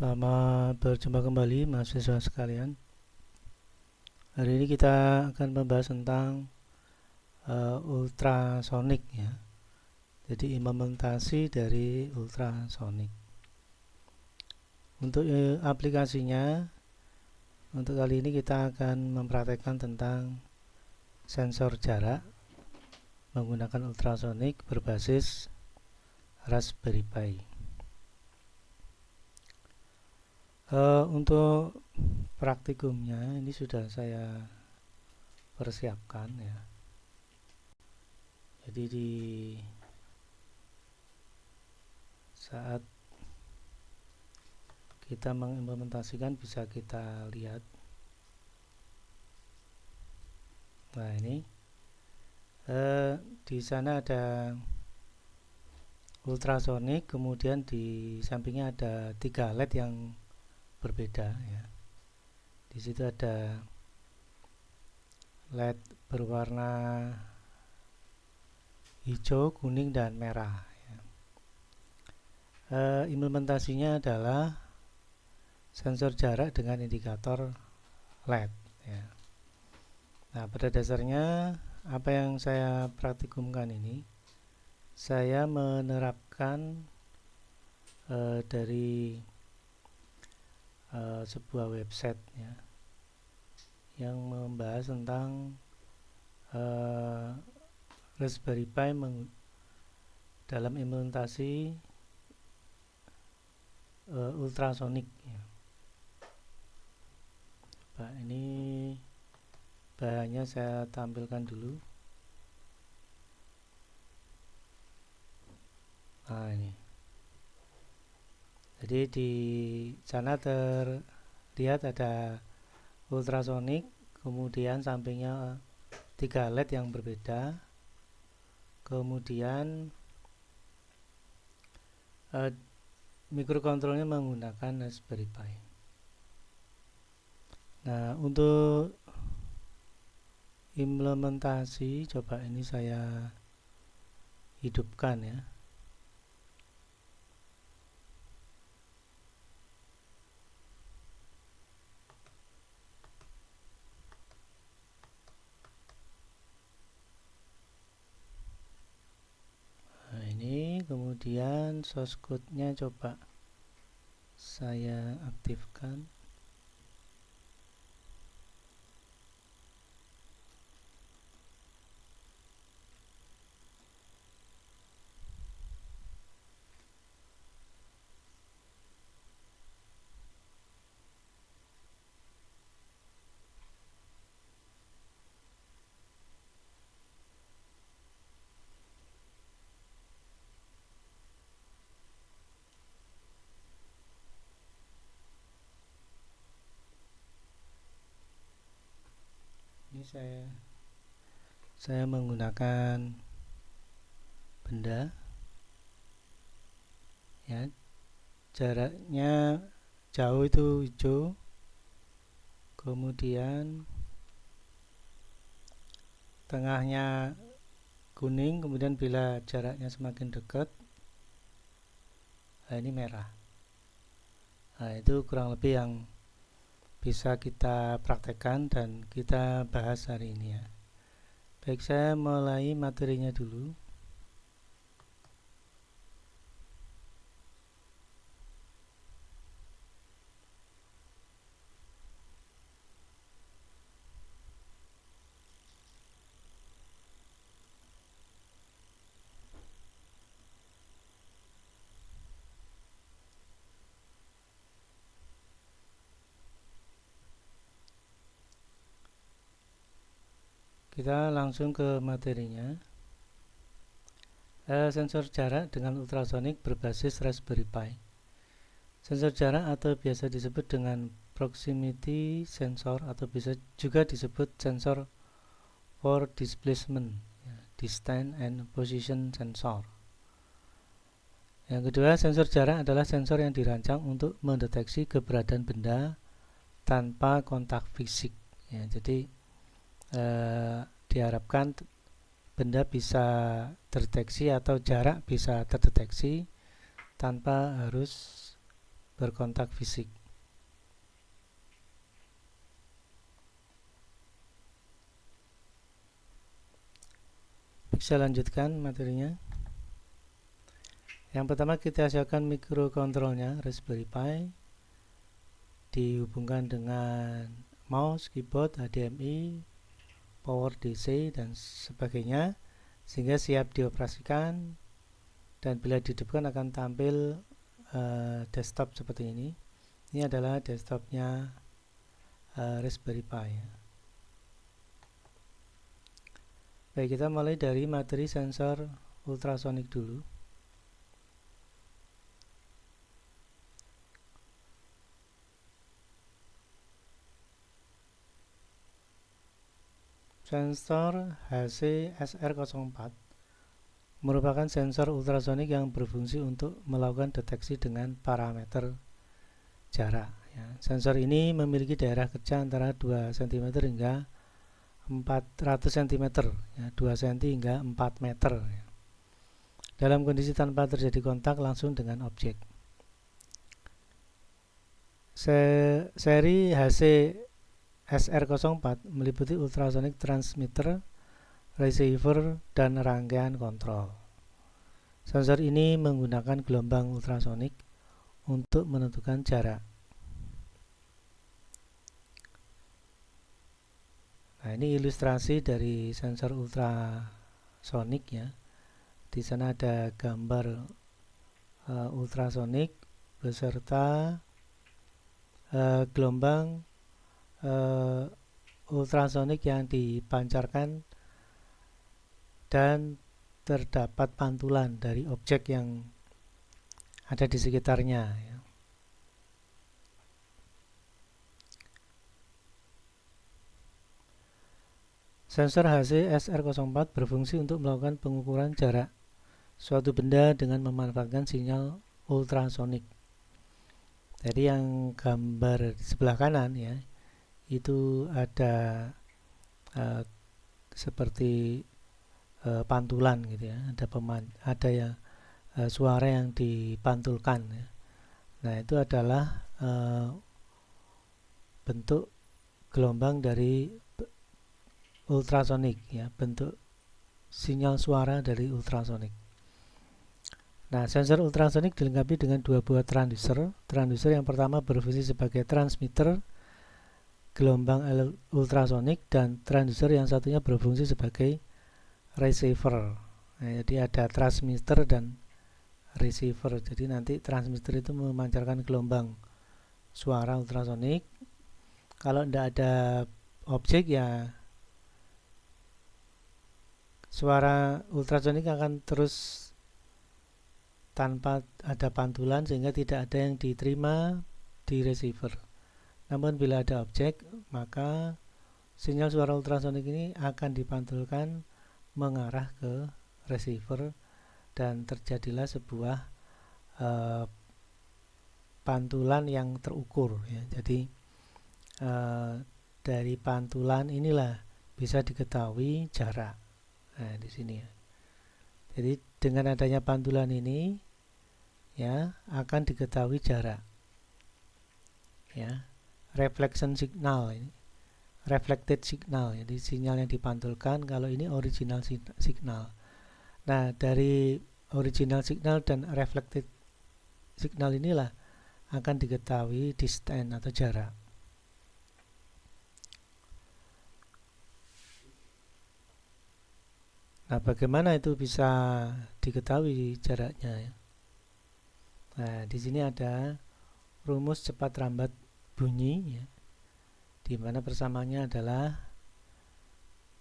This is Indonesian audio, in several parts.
Selamat berjumpa kembali mahasiswa sekalian. Hari ini kita akan membahas tentang ultrasonic ya. Jadi implementasi dari ultrasonic. Untuk aplikasinya, untuk kali ini kita akan mempraktekkan tentang sensor jarak menggunakan ultrasonic berbasis Raspberry Pi. Untuk praktikumnya ini sudah saya persiapkan ya. Jadi di saat kita mengimplementasikan bisa kita lihat. Nah ini di sana ada ultrasonic, kemudian di sampingnya ada 3 LED yang berbeda ya. Di situ ada LED berwarna hijau, kuning, dan merah ya. Implementasinya adalah sensor jarak dengan indikator LED ya. Nah, pada dasarnya apa yang saya praktikumkan ini, saya menerapkan dari sebuah website ya, yang membahas tentang Raspberry Pi dalam implementasi ultrasonic ya. Coba ini bahannya saya tampilkan dulu. Nah ini, jadi di sana terlihat ada ultrasonic, kemudian sampingnya 3 LED yang berbeda, kemudian mikrokontrolnya menggunakan Raspberry Pi. Nah, untuk implementasi, coba ini saya hidupkan ya. Nah, ini kemudian source code-nya coba saya aktifkan. Ini saya menggunakan benda ya, jaraknya jauh itu hijau, kemudian tengahnya kuning, kemudian bila jaraknya semakin dekat, nah ini merah. Nah, itu kurang lebih yang bisa kita praktekkan dan kita bahas hari ini ya. Baik, saya mulai materinya dulu. Kita langsung ke materinya. Sensor jarak dengan ultrasonic berbasis Raspberry Pi. Sensor jarak atau biasa disebut dengan proximity sensor atau bisa juga disebut sensor for displacement, distance and position sensor. Yang kedua, sensor jarak adalah sensor yang dirancang untuk mendeteksi keberadaan benda tanpa kontak fisik ya. Jadi diharapkan benda bisa terdeteksi atau jarak bisa terdeteksi tanpa harus berkontak fisik. Bisa lanjutkan materinya. Yang pertama kita siapkan mikrokontrolnya Raspberry Pi, dihubungkan dengan mouse, keyboard, HDMI, power DC dan sebagainya, sehingga siap dioperasikan, dan bila dihidupkan akan tampil desktop seperti ini. Ini adalah desktopnya Raspberry Pi. Baik, kita mulai dari materi sensor ultrasonic dulu. Sensor HC-SR04 merupakan sensor ultrasonik yang berfungsi untuk melakukan deteksi dengan parameter jarak. Ya. Sensor ini memiliki daerah kerja antara 2 cm hingga 400 cm, ya, 2 cm hingga 4 meter. Ya. Dalam kondisi tanpa terjadi kontak langsung dengan objek. Seri HC-SR04 meliputi ultrasonic transmitter, receiver, dan rangkaian kontrol. Sensor ini menggunakan gelombang ultrasonik untuk menentukan jarak. Nah, ini ilustrasi dari sensor ultrasonik ya. Di sana ada gambar ultrasonik beserta gelombang ultrasonik yang dipancarkan dan terdapat pantulan dari objek yang ada di sekitarnya ya. Sensor HC-SR04 berfungsi untuk melakukan pengukuran jarak suatu benda dengan memanfaatkan sinyal ultrasonik. Jadi yang gambar di sebelah kanan ya, itu ada seperti pantulan gitu ya, ada ya suara yang dipantulkan ya. Nah, itu adalah bentuk gelombang dari ultrasonik ya, bentuk sinyal suara dari ultrasonik. Nah, sensor ultrasonik dilengkapi dengan 2 buah transducer. Transducer yang pertama berfungsi sebagai transmitter gelombang ultrasonik, dan transducer yang satunya berfungsi sebagai receiver. Nah, jadi ada transmitter dan receiver. Jadi nanti transmitter itu memancarkan gelombang suara ultrasonik. Kalau tidak ada objek ya suara ultrasonik akan terus tanpa ada pantulan, sehingga tidak ada yang diterima di receiver. Namun bila ada objek, maka sinyal suara ultrasonik ini akan dipantulkan mengarah ke receiver, dan terjadilah sebuah pantulan yang terukur ya. Jadi dari pantulan inilah bisa diketahui jarak. Nah, di sini ya. Jadi dengan adanya pantulan ini ya akan diketahui jarak. Ya. Reflection signal ini. Reflected signal, jadi sinyal yang dipantulkan. Kalau ini original signal. Nah, dari original signal dan reflected signal inilah akan diketahui distance atau jarak. Nah, bagaimana itu bisa diketahui jaraknya ya? Nah, di sini ada rumus cepat rambat bunyi ya, di mana persamaannya adalah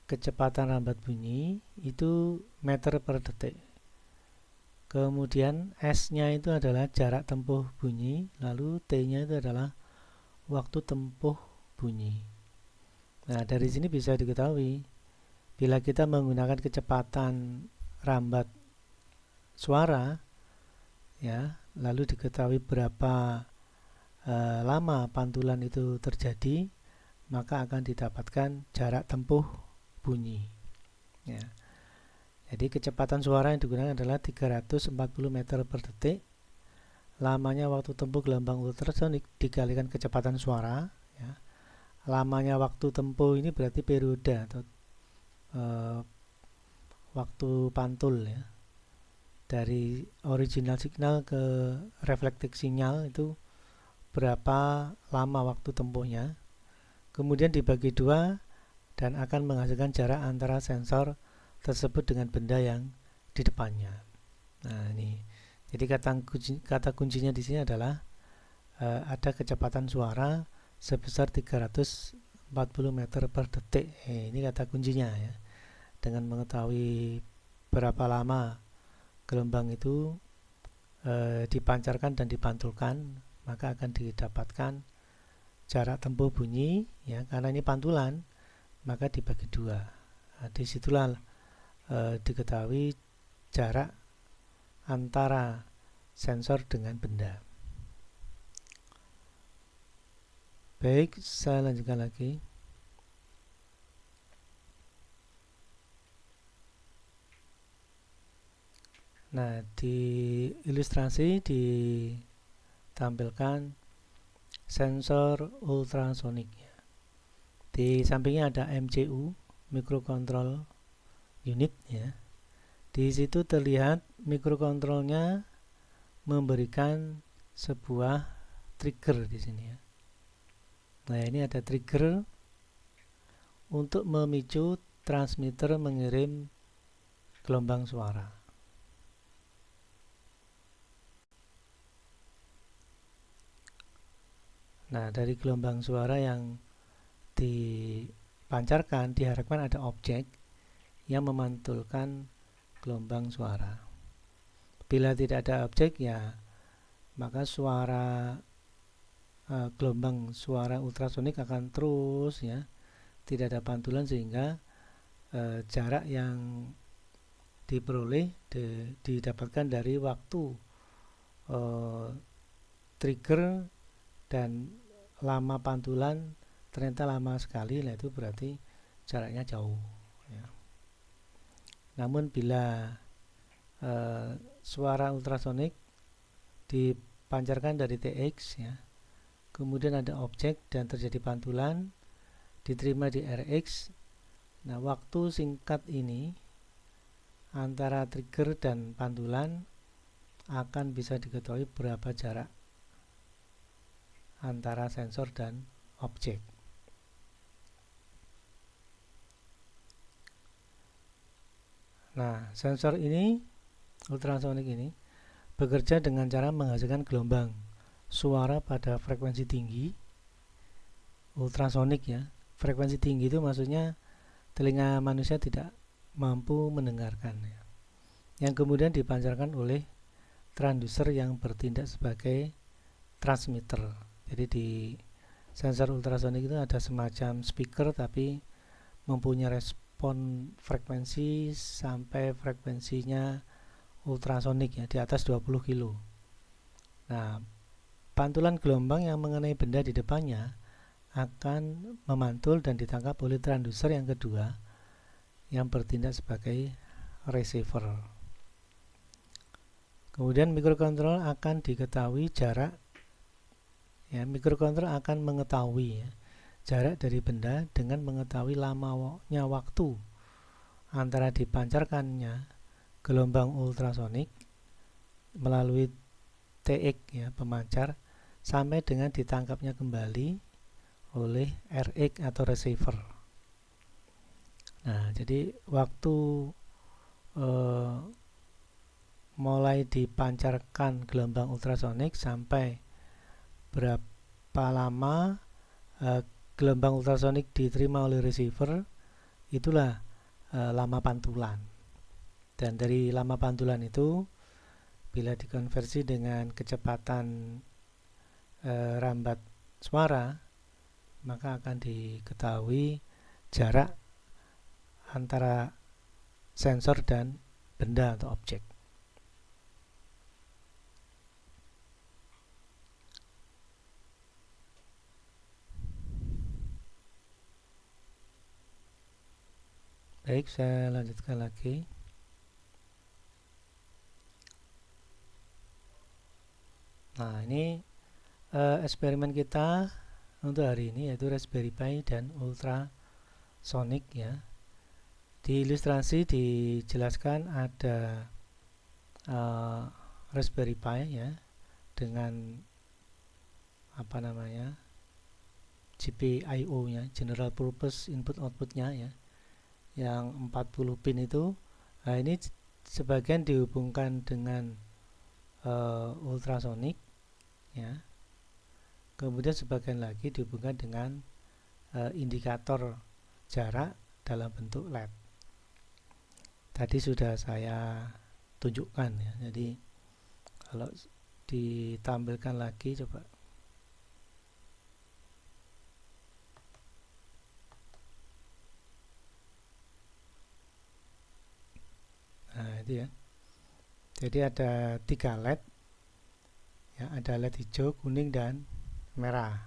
kecepatan rambat bunyi itu meter per detik. Kemudian S-nya itu adalah jarak tempuh bunyi, lalu T-nya itu adalah waktu tempuh bunyi. Nah, dari sini bisa diketahui bila kita menggunakan kecepatan rambat suara ya, lalu diketahui berapa lama pantulan itu terjadi, maka akan didapatkan jarak tempuh bunyi ya. Jadi kecepatan suara yang digunakan adalah 340 meter per detik, lamanya waktu tempuh gelombang ultrasonik dikalikan kecepatan suara, ya. Lamanya waktu tempuh ini berarti periode atau waktu pantul, ya. Dari original signal ke reflected signal itu berapa lama waktu tempuhnya. Kemudian dibagi dua dan akan menghasilkan jarak antara sensor tersebut dengan benda yang di depannya. Nah, ini. Jadi kata kuncinya di sini adalah ada kecepatan suara sebesar 340 meter per detik. Ini kata kuncinya, ya. Dengan mengetahui berapa lama gelombang itu dipancarkan dan dipantulkan, maka akan didapatkan jarak tempuh bunyi, ya. Karena ini pantulan, maka dibagi dua. Nah, disitulah diketahui jarak antara sensor dengan benda. Baik, saya lanjutkan lagi. Nah, di ilustrasi ditampilkan sensor ultrasonik. Di sampingnya ada MCU, microcontrol unit, ya. Di situ terlihat mikrokontrolnya memberikan sebuah trigger di sini, ya. Nah, ini ada trigger untuk memicu transmitter mengirim gelombang suara. Nah, dari gelombang suara yang dipancarkan diharapkan ada objek yang memantulkan gelombang suara. Bila tidak ada objek, ya maka suara gelombang suara ultrasonik akan terus, ya, tidak ada pantulan, sehingga jarak yang diperoleh didapatkan dari waktu trigger dan lama pantulan ternyata lama sekali. Nah, itu berarti jaraknya jauh, ya. Namun bila suara ultrasonik dipancarkan dari TX, ya, kemudian ada objek dan terjadi pantulan, diterima di RX. Nah, waktu singkat ini antara trigger dan pantulan akan bisa diketahui berapa jarak antara sensor dan objek. Nah, sensor ini, ultrasonik ini, bekerja dengan cara menghasilkan gelombang suara pada frekuensi tinggi, ultrasonik, ya. Frekuensi tinggi itu maksudnya telinga manusia tidak mampu mendengarkan, ya. Yang kemudian dipancarkan oleh transducer yang bertindak sebagai transmitter. Jadi di sensor ultrasonik itu ada semacam speaker tapi mempunyai respon frekuensi sampai frekuensinya ultrasonik, ya, di atas 20 kilo. Nah, pantulan gelombang yang mengenai benda di depannya akan memantul dan ditangkap oleh transducer yang kedua yang bertindak sebagai receiver. Kemudian mikrokontrol akan diketahui jarak, ya. Mikrokontrol akan mengetahui, ya, jarak dari benda dengan mengetahui lamanya waktu antara dipancarkannya gelombang ultrasonik melalui TX, ya, pemancar, sampai dengan ditangkapnya kembali oleh RX atau receiver. Nah, jadi waktu mulai dipancarkan gelombang ultrasonik sampai berapa lama gelombang ultrasonik diterima oleh receiver, itulah lama pantulan. Dan dari lama pantulan itu, bila dikonversi dengan kecepatan rambat suara, maka akan diketahui jarak antara sensor dan benda atau objek. Baik, saya lanjutkan lagi. Nah, ini eksperimen kita untuk hari ini yaitu Raspberry Pi dan ultrasonic ya. Di ilustrasi dijelaskan ada Raspberry Pi ya dengan apa namanya GPIO nya, General Purpose Input Output-nya ya, yang 40 pin itu. Nah, ini sebagian dihubungkan dengan ultrasonic ya. Kemudian sebagian lagi dihubungkan dengan indikator jarak dalam bentuk LED. Tadi sudah saya tunjukkan ya. Jadi kalau ditampilkan lagi coba. Nah, itu ya. Jadi ada 3 LED ya, ada LED hijau, kuning dan merah.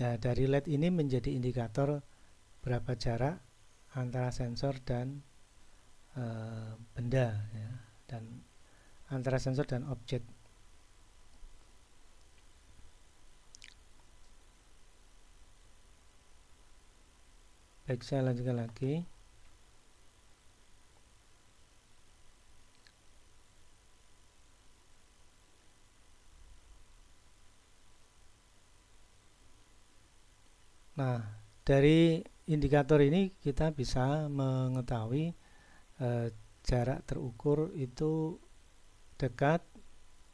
Nah, dari LED ini menjadi indikator berapa jarak antara sensor dan benda ya, dan antara sensor dan objek. Baik, saya lanjutkan lagi. Nah, dari indikator ini kita bisa mengetahui jarak terukur itu dekat,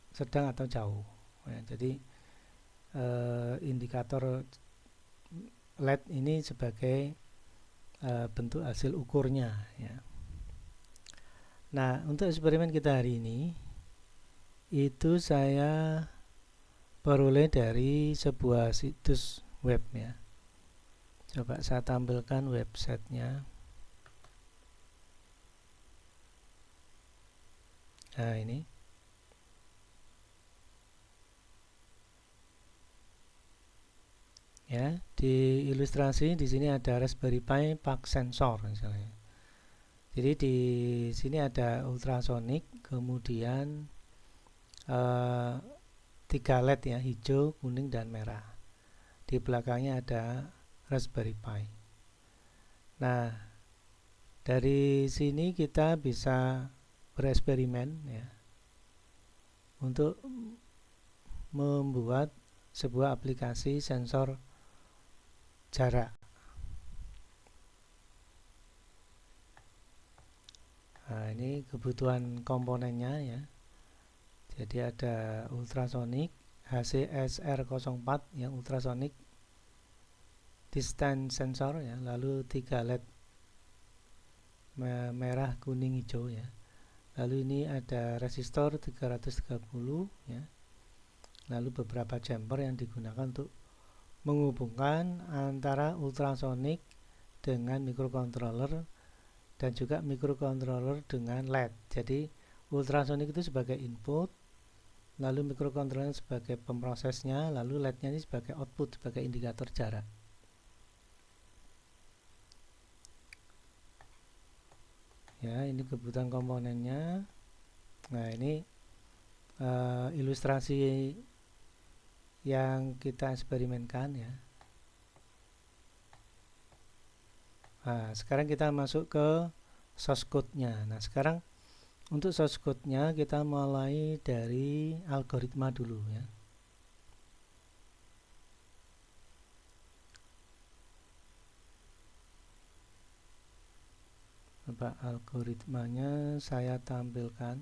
sedang atau jauh. Ya, jadi indikator LED ini sebagai bentuk hasil ukurnya. Ya. Nah, untuk eksperimen kita hari ini itu saya peroleh dari sebuah situs web ya. Coba saya tampilkan websitenya. Nah, ini ya, di ilustrasi di sini ada Raspberry Pi Park Sensor misalnya. Jadi di sini ada ultrasonic, kemudian 3 LED ya, hijau, kuning dan merah. Di belakangnya ada Raspberry Pi. Nah, dari sini kita bisa bereksperimen ya, untuk membuat sebuah aplikasi sensor jarak. Nah, ini kebutuhan komponennya ya. Jadi ada ultrasonic HCSR04 yang ultrasonic distance sensor ya, lalu 3 LED merah, kuning, hijau ya. Lalu ini ada resistor 330 ya. Lalu beberapa jumper yang digunakan untuk menghubungkan antara ultrasonic dengan microcontroller dan juga microcontroller dengan LED. Jadi ultrasonic itu sebagai input, lalu microcontroller sebagai pemrosesnya, lalu LED-nya ini sebagai output, sebagai indikator jarak. Ya, ini kebutuhan komponennya. Nah, ini ilustrasi yang kita eksperimenkan ya. Nah, sekarang kita masuk ke source code-nya. Nah, sekarang untuk source code-nya kita mulai dari algoritma dulu ya. Coba algoritmanya saya tampilkan.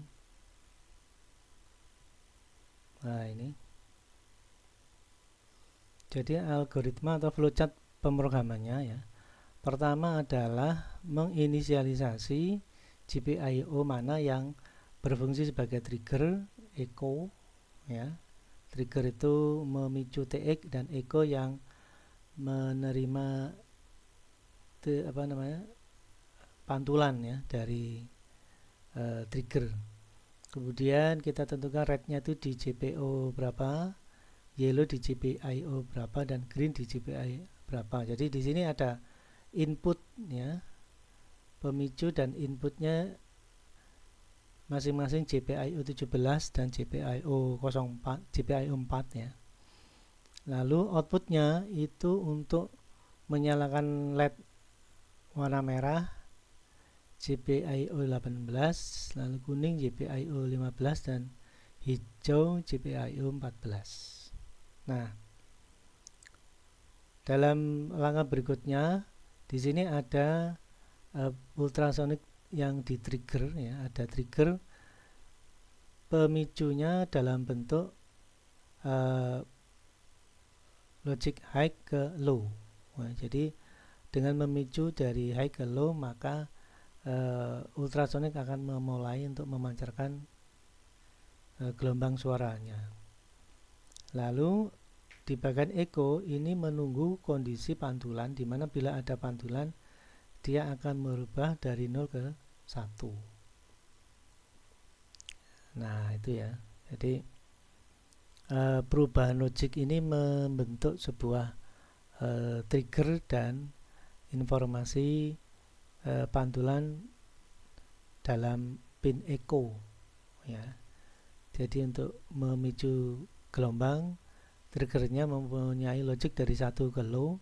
Nah, ini. Jadi algoritma atau flowchart pemrogramannya ya. Pertama adalah menginisialisasi GPIO mana yang berfungsi sebagai trigger, echo ya. Trigger itu memicu TX dan echo yang menerima pantulan ya dari trigger. Kemudian kita tentukan red-nya itu di GPO berapa, yellow di GPIO berapa, dan green di GPIO berapa. Jadi di sini ada input ya, pemicu dan inputnya masing-masing GPIO 17 dan GPIO 04, GPIO 4 ya. Lalu outputnya itu untuk menyalakan LED warna merah GPIO 18, lalu kuning GPIO 15 dan hijau GPIO 14. Nah, dalam langkah berikutnya di sini ada ultrasonic yang di-trigger ya, ada trigger pemicunya dalam bentuk logic high ke low. Nah, jadi dengan memicu dari high ke low maka ultrasonic akan memulai untuk memancarkan gelombang suaranya. Lalu di bagian echo ini menunggu kondisi pantulan, di mana bila ada pantulan dia akan merubah dari 0 ke 1. Nah itu ya, jadi perubahan logik ini membentuk sebuah trigger dan informasi pantulan dalam pin echo ya. Jadi untuk memicu gelombang, triggernya mempunyai logik dari 1 ke low,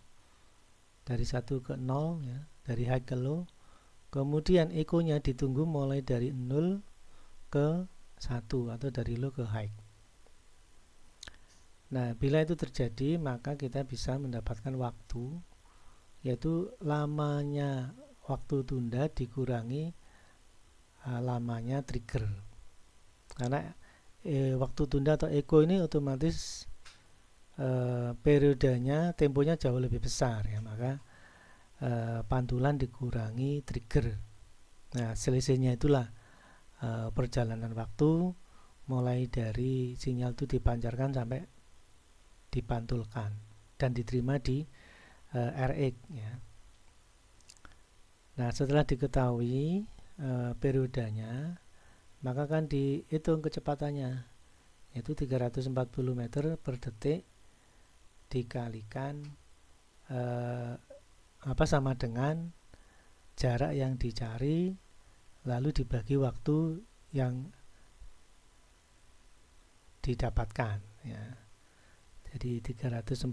dari 1 ke 0 ya, dari high ke low. Kemudian echo-nya ditunggu mulai dari 0 ke 1 atau dari low ke high. Nah, bila itu terjadi maka kita bisa mendapatkan waktu, yaitu lamanya waktu tunda dikurangi lamanya trigger. Karena waktu tunda atau echo ini otomatis periodenya, temponya jauh lebih besar ya, maka pantulan dikurangi trigger. Nah, selisihnya itulah perjalanan waktu mulai dari sinyal itu dipancarkan sampai dipantulkan dan diterima di RX ya. Nah, setelah diketahui periodenya, maka kan dihitung kecepatannya, yaitu 340 meter per detik dikalikan sama dengan jarak yang dicari, lalu dibagi waktu yang didapatkan ya. Jadi 340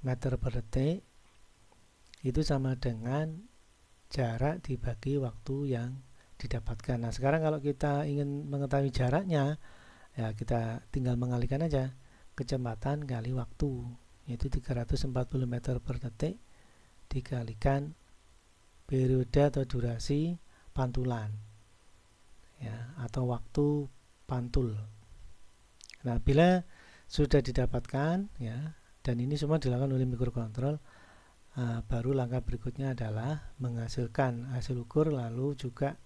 meter per detik itu sama dengan jarak dibagi waktu yang didapatkan. Nah, sekarang kalau kita ingin mengetahui jaraknya, ya kita tinggal mengalihkan aja kecepatan kali waktu, yaitu 340 meter per detik dikalikan periode atau durasi pantulan ya, atau waktu pantul. Nah, bila sudah didapatkan ya, dan ini semua dilakukan oleh mikrokontrol, baru langkah berikutnya adalah menghasilkan hasil ukur, lalu juga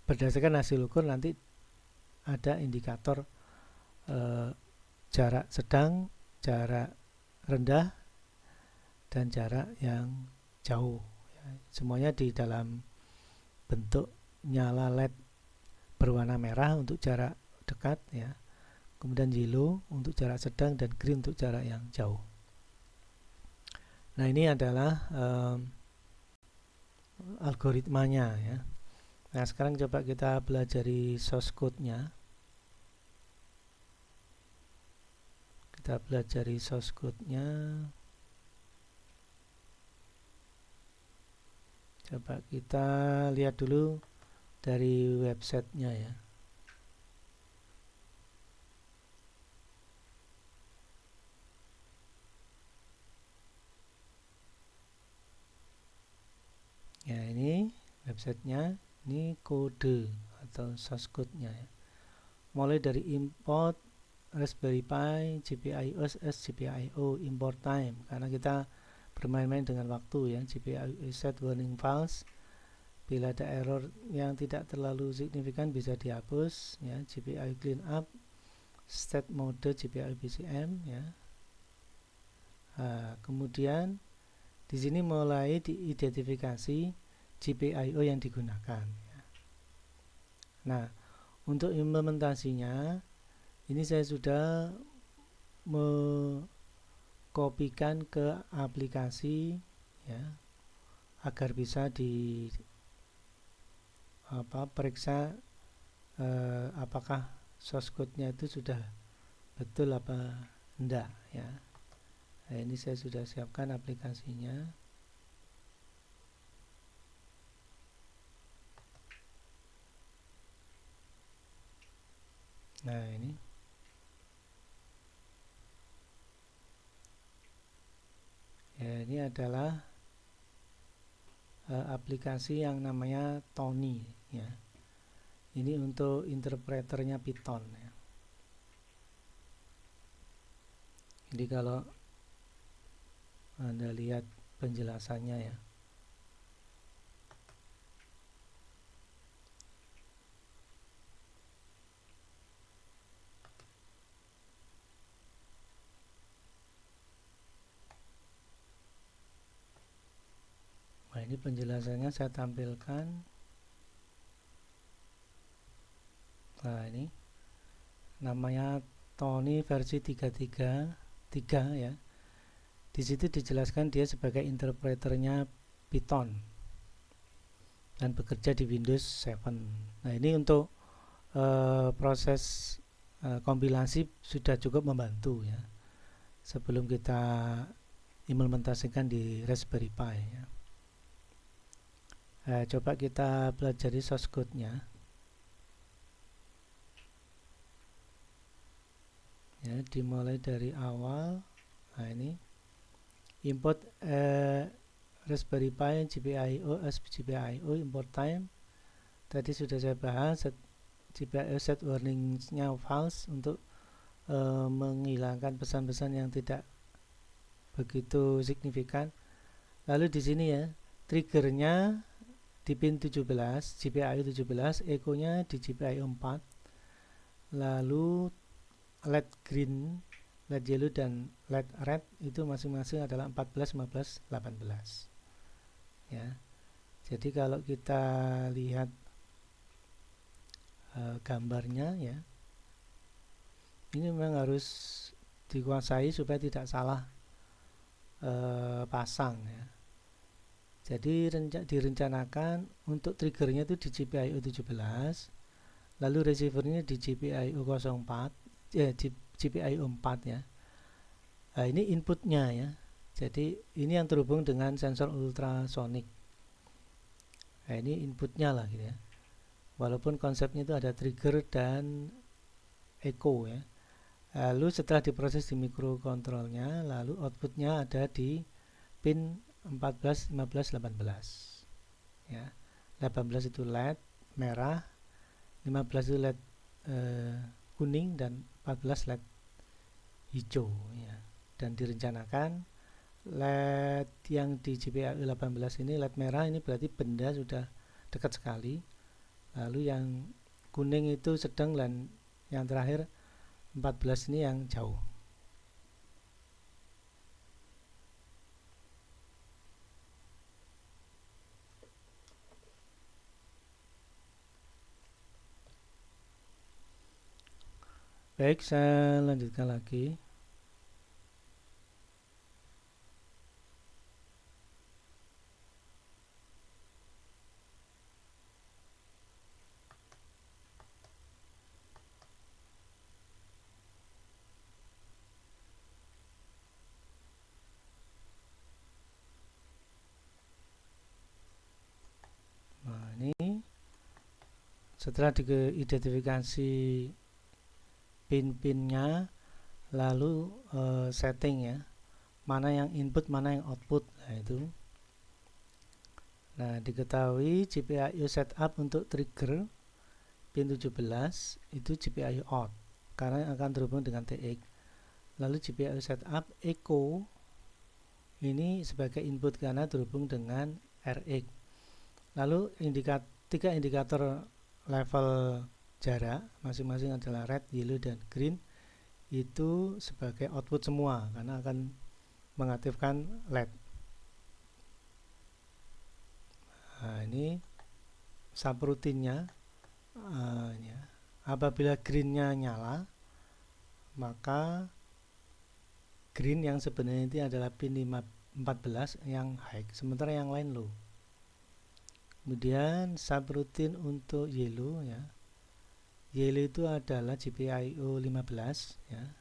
berdasarkan hasil ukur nanti ada indikator jarak sedang, jarak rendah, dan jarak yang jauh ya. Semuanya di dalam bentuk nyala LED berwarna merah untuk jarak dekat ya, kemudian yellow untuk jarak sedang, dan green untuk jarak yang jauh. Nah, ini adalah algoritmanya ya. Nah, sekarang coba kita pelajari source code-nya. Kita pelajari source code-nya. Coba kita lihat dulu dari website-nya ya. Ya, ini websitenya, ini kode atau source code-nya ya. Mulai dari import Raspberry Pi, GPIO SS, GPIO import time, karena kita bermain-main dengan waktu ya. GPIO set warning false, bila ada error yang tidak terlalu signifikan bisa dihapus ya. GPIO clean up, state mode GPIO BCM ya. Kemudian di sini mulai diidentifikasi GPIO yang digunakan. Nah, untuk implementasinya ini saya sudah mengkopikan ke aplikasi ya, agar bisa periksa apakah source code-nya itu sudah betul apa enggak ya. Nah, ini saya sudah siapkan aplikasinya. Nah, ini ya, ini adalah aplikasi yang namanya Tony ya. Ini untuk interpreternya Python ya. Jadi kalau Anda lihat penjelasannya ya. Nah, ini penjelasannya saya tampilkan. Nah, ini namanya Tony versi 3.3 ya. Di situ dijelaskan dia sebagai interpreternya Python dan bekerja di Windows 7. Nah, ini untuk proses kompilasi sudah cukup membantu ya. Sebelum kita implementasikan di Raspberry Pi ya. Coba kita pelajari source code-nya. Ya, dimulai dari awal. Nah, ini import Raspberry Pi GPIO as GPIO import time. Tadi sudah saya bahas. GPIO set warning-nya false untuk menghilangkan pesan-pesan yang tidak begitu signifikan. Lalu di sini ya, triggernya di pin 17, GPIO 17, echo-nya di GPIO 4. Lalu LED green, LED yellow dan LED red itu masing-masing adalah 14, 15, 18. Ya. Jadi kalau kita lihat gambarnya ya, ini memang harus dikuasai supaya tidak salah pasang ya. Jadi direncanakan untuk triggernya itu di GPIO 17, lalu receivernya di GPIO 04, GPIO 4 ya. Nah, ini inputnya ya. Jadi ini yang terhubung dengan sensor ultrasonic. Nah, ini inputnya lah gitu ya. Walaupun konsepnya itu ada trigger dan echo ya. Lalu setelah diproses di microcontrolnya, lalu outputnya ada di pin 14, 15, 18 ya. 18 itu LED merah, 15 itu LED kuning, dan 14 LED hijau ya. Dan direncanakan LED yang di GPIO 18 ini, LED merah ini berarti benda sudah dekat sekali. Lalu yang kuning itu sedang, dan yang terakhir 14 ini yang jauh. Baik, saya lanjutkan lagi. Nah, ini setelah diidentifikasi pin-pinnya, lalu setting ya, mana yang input, mana yang output. Nah, itu. Nah, diketahui GPIO setup untuk trigger pin 17 itu GPIO out karena akan terhubung dengan TX. Lalu GPIO setup echo ini sebagai input karena terhubung dengan RX. Lalu tiga indikator level jarak masing-masing adalah red, yellow, dan green itu sebagai output semua karena akan mengaktifkan LED. Nah, ini subroutinnya. Ya. Apabila greennya nyala, maka green yang sebenarnya itu adalah pin 14 yang high, sementara yang lain low. Kemudian subroutine untuk yellow ya. Yellow itu adalah GPIO 15 ya.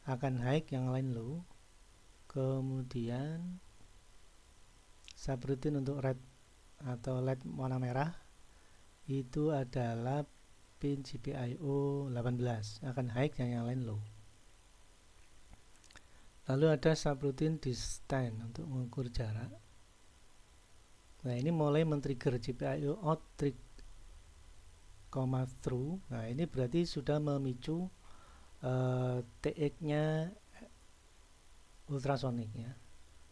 Akan high, yang lain low. Kemudian subroutine untuk red atau LED warna merah itu adalah pin GPIO 18, akan high dan yang lain low. Lalu ada subroutine distance untuk mengukur jarak. Nah, ini mulai men-trigger GPIO out through. Nah, ini berarti sudah memicu TX-nya ultrasonic ya,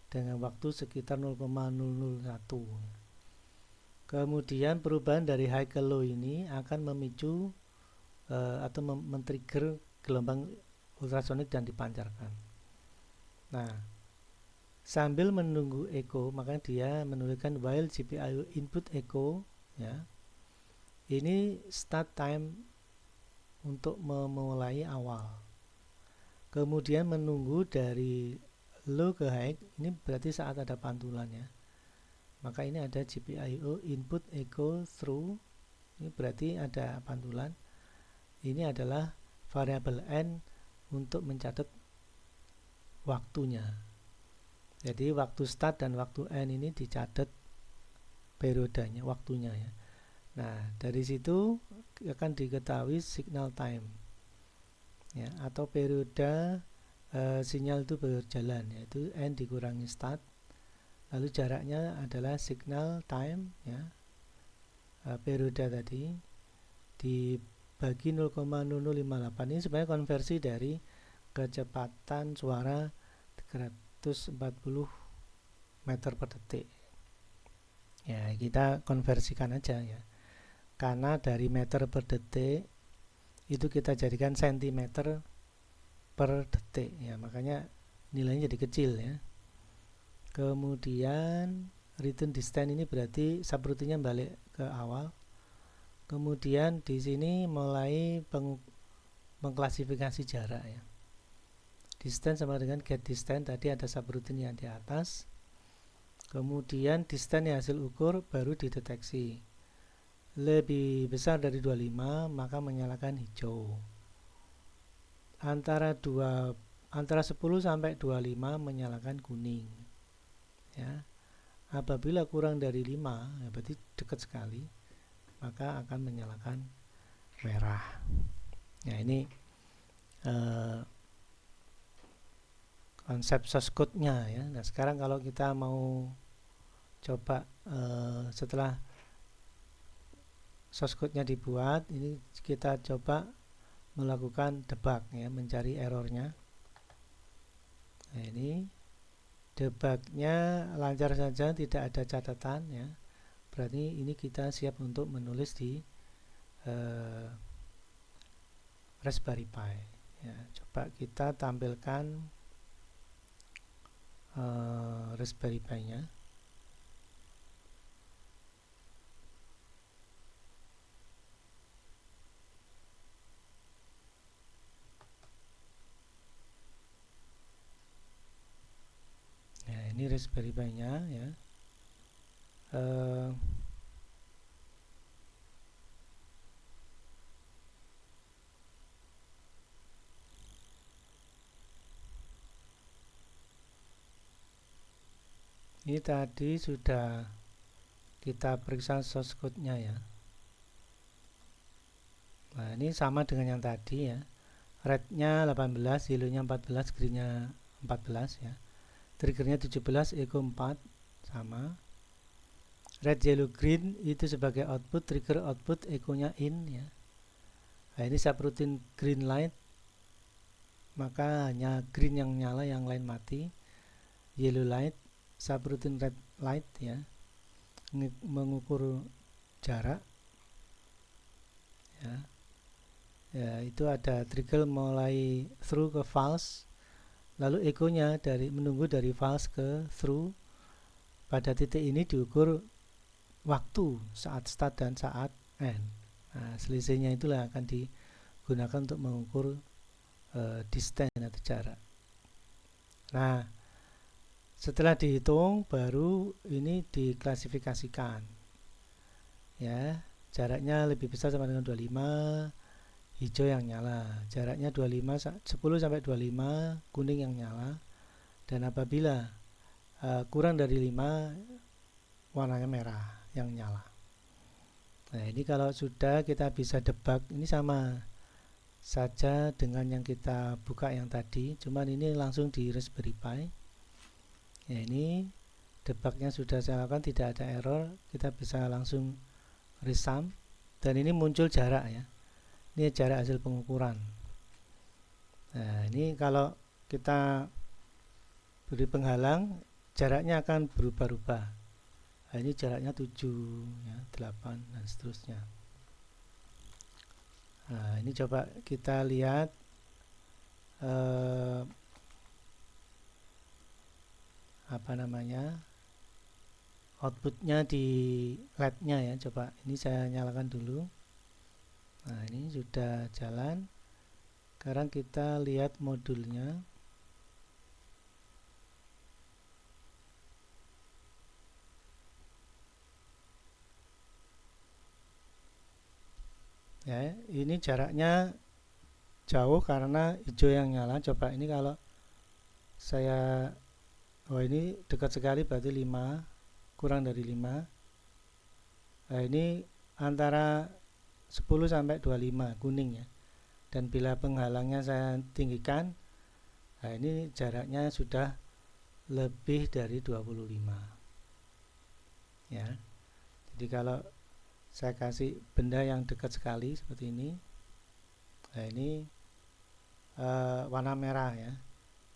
dengan waktu sekitar 0,001. Kemudian perubahan dari high ke low ini akan memicu atau men-trigger gelombang ultrasonik dan dipancarkan. Nah, sambil menunggu echo, maka dia menuliskan while GPIO input echo ya. Ini start time untuk memulai awal. Kemudian menunggu dari low ke high, ini berarti saat ada pantulan ya. Maka ini ada GPIO input echo through, ini berarti ada pantulan. Ini adalah variabel n untuk mencatat waktunya. Jadi waktu start dan waktu n ini dicatat periodenya, waktunya ya. Nah, dari situ akan diketahui signal time ya, atau periode sinyal itu berjalan, yaitu n dikurangi start. Lalu jaraknya adalah signal time ya, periode tadi dibagi 0,0058. Ini sebenarnya konversi dari kecepatan suara 340 meter per detik. Ya, kita konversikan aja ya. Karena dari meter per detik itu kita jadikan sentimeter per detik ya, makanya nilainya jadi kecil ya. Kemudian return distance ini berarti subroutine-nya balik ke awal. Kemudian di sini mulai mengklasifikasi jarak ya. Distance sama dengan get distance, tadi ada subroutine yang di atas. Kemudian distance yang hasil ukur baru dideteksi. Lebih besar dari 25 maka menyalakan hijau. Antara 10 sampai 25 menyalakan kuning. Ya. Apabila kurang dari 5, ya berarti dekat sekali, maka akan menyalakan merah. Ya, ini konsep source code-nya ya. Nah, sekarang kalau kita mau coba setelah source code-nya dibuat, ini kita coba melakukan debug ya, mencari errornya. Nah, ini debugnya lancar saja, tidak ada catatan ya. Berarti ini kita siap untuk menulis di Raspberry Pi ya. Coba kita tampilkan Raspberry Pi-nya. Ya, ini Raspberry Pi-nya ya. Ini tadi sudah kita periksa source code-nya ya. Nah, ini sama dengan yang tadi ya. Red-nya 18, yellow-nya 14, green-nya 14 ya. Triggernya 17, echo 4 sama. Red, yellow, green itu sebagai output, trigger output, echo-nya in ya. Nah, ini subroutine green light, maka hanya green yang nyala, yang lain mati. Yellow light, subroutine red light ya, mengukur jarak ya. Ya, itu ada trigger mulai through ke false, lalu echo-nya menunggu dari false ke through. Pada titik ini diukur waktu saat start dan saat end. Nah, selisihnya itulah akan digunakan untuk mengukur distance atau jarak. Nah, setelah dihitung baru ini diklasifikasikan ya, jaraknya lebih besar sama dengan 25, hijau yang nyala. Jaraknya 25 10 sampai 25, kuning yang nyala. Dan apabila kurang dari 5, warnanya merah yang nyala. Nah, ini kalau sudah kita bisa debug, ini sama saja dengan yang kita buka yang tadi, cuman ini langsung di Raspberry Pi. Ya, ini debugnya sudah saya lakukan, tidak ada error, kita bisa langsung resum, dan ini muncul jarak ya. Ini jarak hasil pengukuran. Nah, ini kalau kita beri penghalang, jaraknya akan berubah-ubah. Nah, ini jaraknya 7, ya, 8, dan seterusnya. Nah, ini coba kita lihat apa namanya, outputnya di LED-nya ya. Coba ini saya nyalakan dulu. Nah, ini sudah jalan. Sekarang kita lihat modulnya. Ya, ini jaraknya jauh karena hijau yang nyala. Coba ini kalau saya, oh ini dekat sekali, berarti 5, kurang dari 5. Nah, ini antara 10 sampai 25, kuning ya. Dan bila penghalangnya saya tinggikan, nah ini jaraknya sudah lebih dari 25 ya. Jadi kalau saya kasih benda yang dekat sekali seperti ini, nah ini warna merah ya.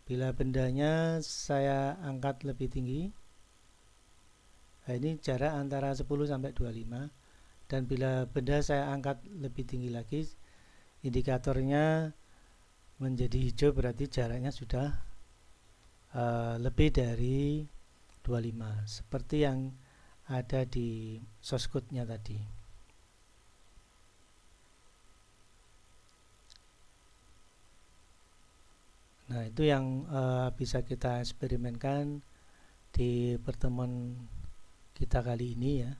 Bila bendanya saya angkat lebih tinggi, nah ini jarak antara 10 sampai 25. Dan bila benda saya angkat lebih tinggi lagi, indikatornya menjadi hijau, berarti jaraknya sudah lebih dari 25, seperti yang ada di source code-nya tadi. Nah, itu yang bisa kita eksperimenkan di pertemuan kita kali ini ya.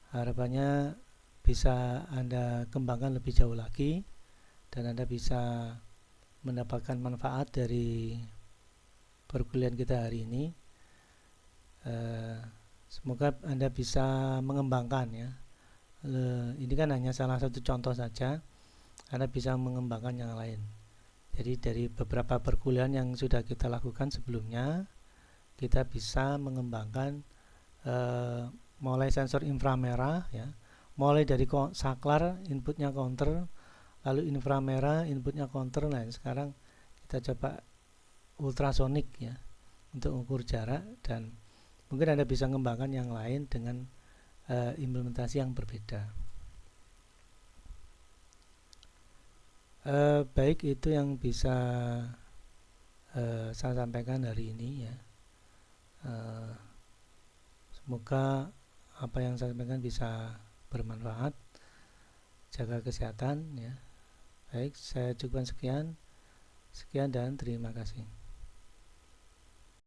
Harapannya bisa Anda kembangkan lebih jauh lagi dan Anda bisa mendapatkan manfaat dari perkuliahan kita hari ini. Semoga Anda bisa mengembangkan ya. Ini kan hanya salah satu contoh saja. Anda bisa mengembangkan yang lain. Jadi dari beberapa perkuliahan yang sudah kita lakukan sebelumnya, kita bisa mengembangkan mulai sensor inframerah ya, mulai dari saklar inputnya counter, lalu inframerah inputnya counter. Nah, sekarang kita coba ultrasonik ya untuk ukur jarak, dan mungkin Anda bisa mengembangkan yang lain dengan implementasi yang berbeda. Baik, itu yang bisa saya sampaikan hari ini ya. Semoga apa yang saya sampaikan bisa bermanfaat. Jaga kesehatan ya. Baik, saya cukupkan sekian dan terima kasih.